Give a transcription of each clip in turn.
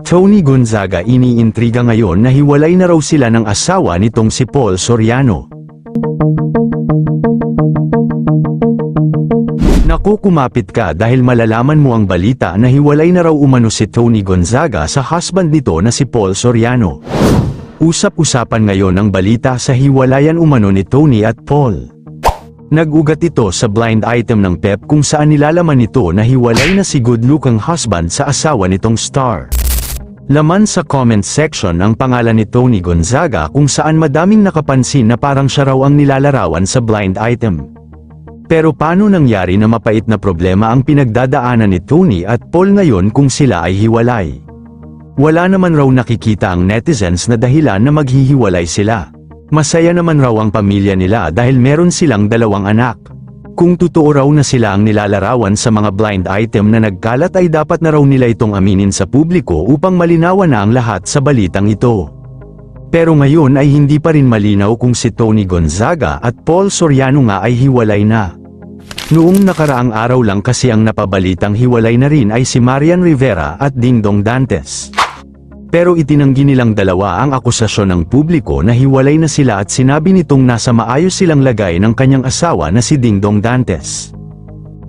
Tony Gonzaga iniintriga ngayon na hiwalay na raw sila ng asawa nitong si Paul Soriano. Naku, kumapit ka dahil malalaman mo ang balita na hiwalay na raw umano si Tony Gonzaga sa husband nito na si Paul Soriano. Usap-usapan ngayon ang balita sa hiwalayan umano ni Tony at Paul. Nag-ugat ito sa blind item ng PEP kung saan nilalaman nito na hiwalay na si good-looking husband sa asawa nitong star. Laman sa comment section ang pangalan ni Tony Gonzaga kung saan madaming nakapansin na parang siya raw ang nilalarawan sa blind item. Pero paano nangyari na mapait na problema ang pinagdadaanan ni Tony at Paul ngayon kung sila ay hiwalay? Wala naman raw nakikita ang netizens na dahilan na maghihiwalay sila. Masaya naman raw ang pamilya nila dahil meron silang 2 anak. Kung totoo raw na sila ang nilalarawan sa mga blind item na nagkalat ay dapat na raw nila itong aminin sa publiko upang malinawan na ang lahat sa balitang ito. Pero ngayon ay hindi pa rin malinaw kung si Tony Gonzaga at Paul Soriano nga ay hiwalay na. Noong nakaraang araw lang kasi ang napabalitang hiwalay na rin ay si Marian Rivera at Dingdong Dantes. Pero itinanggi nilang dalawa ang akusasyon ng publiko na hiwalay na sila at sinabi nitong nasa maayos silang lagay ng kanyang asawa na si Dingdong Dantes.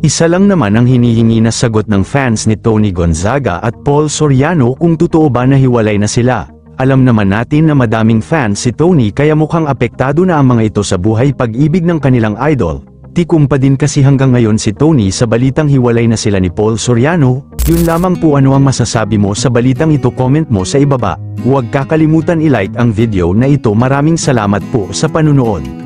Isa lang naman ang hinihingi na sagot ng fans ni Tony Gonzaga at Paul Soriano kung totoo ba na hiwalay na sila. Alam naman natin na madaming fans si Tony kaya mukhang apektado na ang mga ito sa buhay pag-ibig ng kanilang idol. Tikum pa din kasi hanggang ngayon si Tony sa balitang hiwalay na sila ni Paul Soriano. Yun lamang po, ano ang masasabi mo sa balitang ito, comment mo sa ibaba. Huwag kakalimutan i-like ang video na ito. Maraming salamat po sa panunood.